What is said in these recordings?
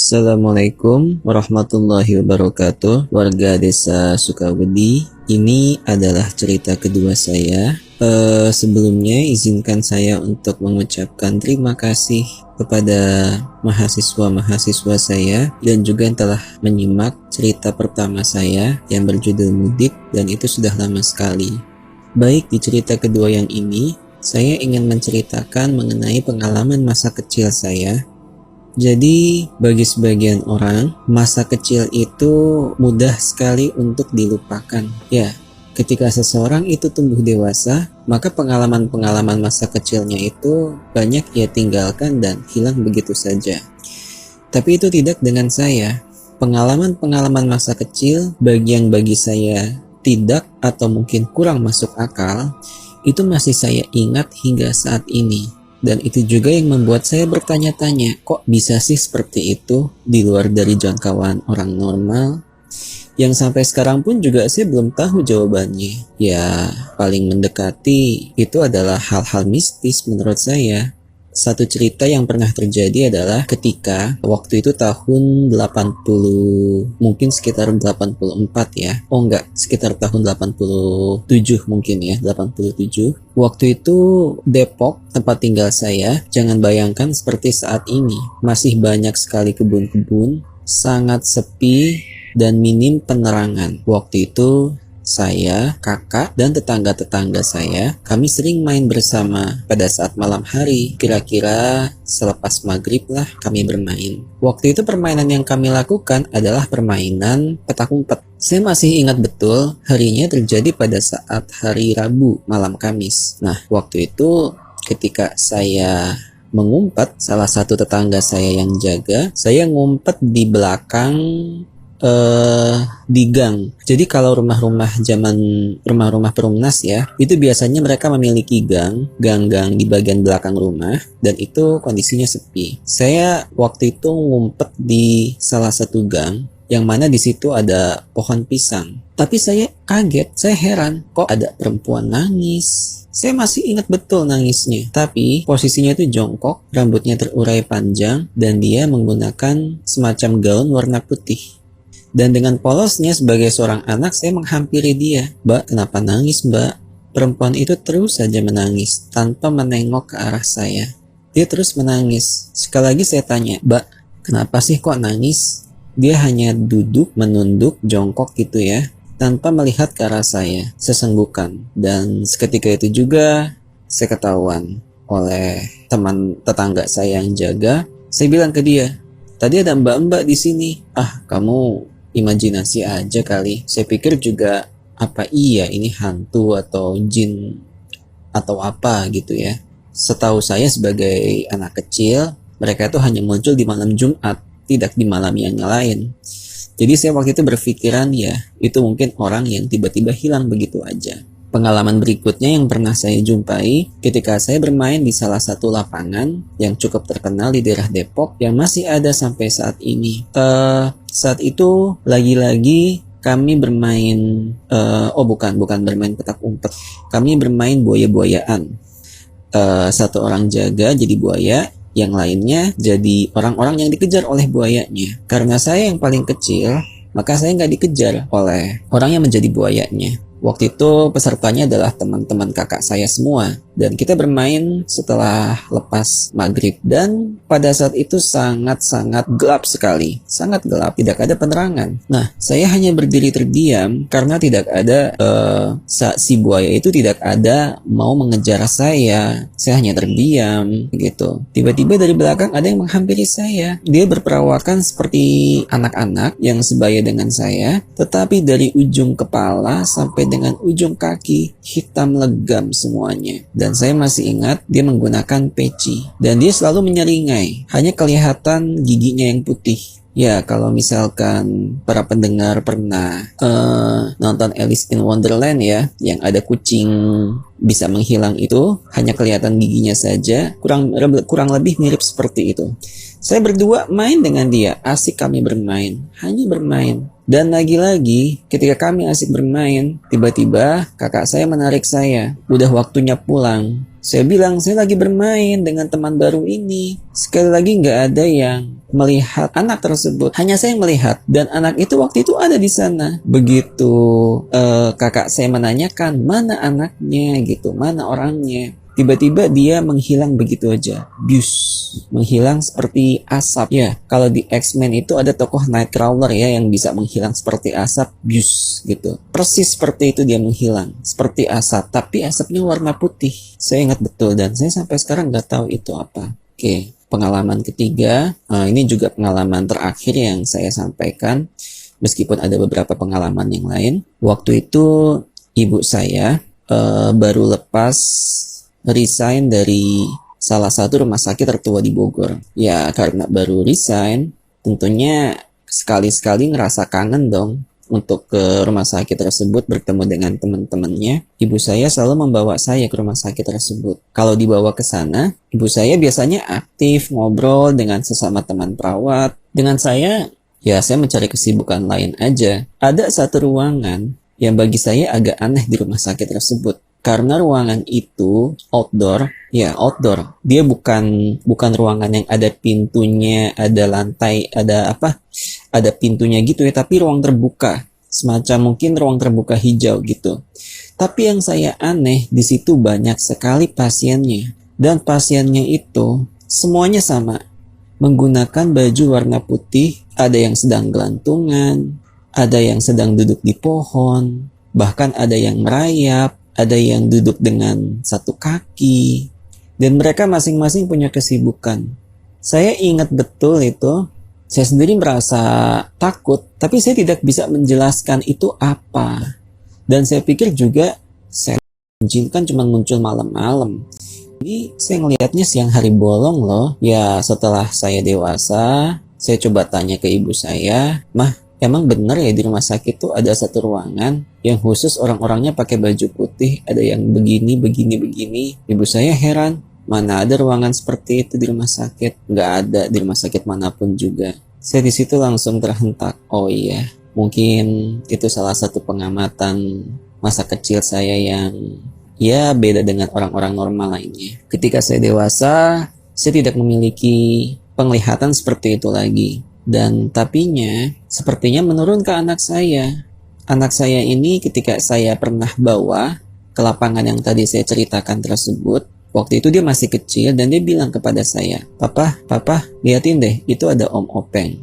Assalamualaikum warahmatullahi wabarakatuh, warga desa Sukawedi. Ini adalah cerita kedua saya. Sebelumnya izinkan saya untuk mengucapkan terima kasih kepada mahasiswa-mahasiswa saya dan juga yang telah menyimak cerita pertama saya yang berjudul Mudik, dan itu sudah lama sekali. Baik, di cerita kedua yang ini, saya ingin menceritakan mengenai pengalaman masa kecil saya. Jadi, bagi sebagian orang, masa kecil itu mudah sekali untuk dilupakan. Ya, ketika seseorang itu tumbuh dewasa, maka pengalaman-pengalaman masa kecilnya itu banyak ia tinggalkan dan hilang begitu saja. Tapi itu tidak dengan saya. Pengalaman-pengalaman masa kecil, bagi saya tidak atau mungkin kurang masuk akal, itu masih saya ingat hingga saat ini. Dan itu juga yang membuat saya bertanya-tanya, kok bisa sih seperti itu di luar dari jangkauan orang normal? Yang sampai sekarang pun juga saya belum tahu jawabannya. Ya, paling mendekati itu adalah hal-hal mistis menurut saya. Satu cerita yang pernah terjadi adalah ketika waktu itu tahun 80, mungkin sekitar 84 ya. Oh enggak, sekitar tahun 87 mungkin ya, 87. Waktu itu Depok, tempat tinggal saya, jangan bayangkan seperti saat ini. Masih banyak sekali kebun-kebun, sangat sepi dan minim penerangan. Waktu itu saya, kakak, dan tetangga-tetangga saya, kami sering main bersama pada saat malam hari. Kira-kira selepas maghrib lah kami bermain. Waktu itu permainan yang kami lakukan adalah permainan petak umpet. Saya masih ingat betul harinya terjadi pada saat hari Rabu malam Kamis. Nah, waktu itu ketika saya mengumpet, salah satu tetangga saya yang jaga, saya ngumpet di belakang di gang. Jadi kalau rumah-rumah perumnas ya, itu biasanya mereka memiliki gang-gang di bagian belakang rumah, dan itu kondisinya sepi. Saya waktu itu ngumpet di salah satu gang yang mana di situ ada pohon pisang. Tapi saya kaget, saya heran, kok ada perempuan nangis. Saya masih ingat betul nangisnya, tapi posisinya itu jongkok, rambutnya terurai panjang, dan dia menggunakan semacam gaun warna putih. Dan dengan polosnya sebagai seorang anak, saya menghampiri dia. "Mbak, kenapa nangis, Mbak?" Perempuan itu terus saja menangis tanpa menengok ke arah saya. Dia terus menangis. Sekali lagi saya tanya, "Mbak, kenapa sih kok nangis?" Dia hanya duduk, menunduk, jongkok gitu ya, tanpa melihat ke arah saya, sesenggukan. Dan seketika itu juga saya ketahuan oleh teman tetangga saya yang jaga. Saya bilang ke dia, "Tadi ada mbak-mbak di sini." "Ah, kamu imajinasi aja kali." Saya pikir juga, apa iya ini hantu atau jin atau apa gitu ya. Setahu saya sebagai anak kecil, mereka itu hanya muncul di malam Jumat, tidak di malam yang lain. Jadi saya waktu itu berpikiran ya, itu mungkin orang yang tiba-tiba hilang begitu aja. Pengalaman berikutnya yang pernah saya jumpai ketika saya bermain di salah satu lapangan yang cukup terkenal di daerah Depok yang masih ada sampai saat ini. Saat itu lagi-lagi kami bermain, bukan bermain petak umpet. Kami bermain buaya-buayaan. Satu orang jaga jadi buaya, yang lainnya jadi orang-orang yang dikejar oleh buayanya. Karena saya yang paling kecil, maka saya nggak dikejar oleh orang yang menjadi buayanya. Waktu itu pesertanya adalah teman-teman kakak saya semua. Dan kita bermain setelah lepas maghrib. Dan pada saat itu sangat-sangat gelap sekali. Sangat gelap, tidak ada penerangan. Nah, saya hanya berdiri terdiam karena tidak ada, si buaya itu tidak ada mau mengejar saya. Saya hanya terdiam gitu. Tiba-tiba dari belakang ada yang menghampiri saya. Dia berperawakan seperti anak-anak yang sebaya dengan saya. Tetapi dari ujung kepala sampai dengan ujung kaki hitam legam semuanya. Dan saya masih ingat dia menggunakan peci dan dia selalu menyeringai, hanya kelihatan giginya yang putih. Ya, kalau misalkan para pendengar pernah nonton Alice in Wonderland ya, yang ada kucing bisa menghilang itu, hanya kelihatan giginya saja, kurang lebih mirip seperti itu. Saya berdua main dengan dia, asik kami bermain, hanya bermain. Dan lagi-lagi ketika kami asik bermain, tiba-tiba kakak saya menarik saya. Udah waktunya pulang. Saya bilang saya lagi bermain dengan teman baru ini. Sekali lagi nggak ada yang melihat anak tersebut. Hanya saya yang melihat. Dan anak itu waktu itu ada di sana. Begitu kakak saya menanyakan mana anaknya gitu, mana orangnya. Tiba-tiba dia menghilang begitu aja. Bius. Menghilang seperti asap. Ya, kalau di X-Men itu ada tokoh Nightcrawler ya yang bisa menghilang seperti asap. Bius gitu. Persis seperti itu dia menghilang. Seperti asap. Tapi asapnya warna putih. Saya ingat betul dan saya sampai sekarang nggak tahu itu apa. Oke, pengalaman ketiga. Ini juga pengalaman terakhir yang saya sampaikan. Meskipun ada beberapa pengalaman yang lain. Waktu itu ibu saya baru lepas resign dari salah satu rumah sakit tertua di Bogor. Ya, karena baru resign, tentunya sekali-sekali ngerasa kangen dong untuk ke rumah sakit tersebut bertemu dengan teman-temannya. Ibu saya selalu membawa saya ke rumah sakit tersebut. Kalau dibawa ke sana, ibu saya biasanya aktif ngobrol dengan sesama teman perawat. Dengan saya, ya saya mencari kesibukan lain aja. Ada satu ruangan yang bagi saya agak aneh di rumah sakit tersebut. Karena ruangan itu outdoor, ya outdoor. Dia bukan ruangan yang ada pintunya, ada lantai, ada pintunya gitu ya, tapi ruang terbuka. Semacam mungkin ruang terbuka hijau gitu. Tapi yang saya aneh, di situ banyak sekali pasiennya. Dan pasiennya itu semuanya sama. Menggunakan baju warna putih, ada yang sedang gelantungan, ada yang sedang duduk di pohon, bahkan ada yang merayap, ada yang duduk dengan satu kaki, dan mereka masing-masing punya kesibukan. Saya ingat betul itu, saya sendiri merasa takut, tapi saya tidak bisa menjelaskan itu apa. Dan saya pikir juga, jin kan cuma muncul malam-malam. Jadi saya ngelihatnya siang hari bolong loh. Ya setelah saya dewasa, saya coba tanya ke ibu saya, "Mah, emang bener ya di rumah sakit tuh ada satu ruangan yang khusus orang-orangnya pakai baju putih, ada yang begini, begini, begini." Ibu saya heran, mana ada ruangan seperti itu di rumah sakit? Nggak ada di rumah sakit manapun juga. Saya di situ langsung terhentak. Oh iya, mungkin itu salah satu pengamatan masa kecil saya yang ya beda dengan orang-orang normal lainnya. Ketika saya dewasa, saya tidak memiliki penglihatan seperti itu lagi. Dan tapinya sepertinya menurun ke anak saya. Anak saya ini ketika saya pernah bawa ke lapangan yang tadi saya ceritakan tersebut, waktu itu dia masih kecil dan dia bilang kepada saya, Papa, liatin deh, itu ada Om Openg.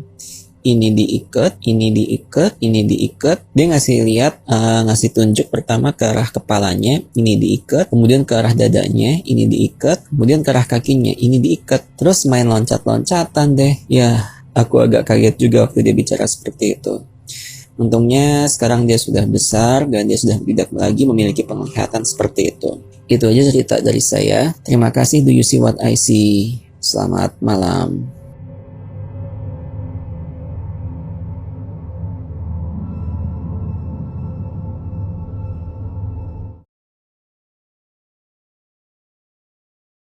Ini diikat, ini diikat, ini diikat." Dia ngasih lihat, ngasih tunjuk pertama ke arah kepalanya, ini diikat, kemudian ke arah dadanya, ini diikat, kemudian ke arah kakinya, ini diikat. Terus main loncat-loncatan deh. Ya, aku agak kaget juga waktu dia bicara seperti itu. Untungnya sekarang dia sudah besar dan dia sudah tidak lagi memiliki penglihatan seperti itu. Itu aja cerita dari saya. Terima kasih. Do you see what I see? Selamat malam.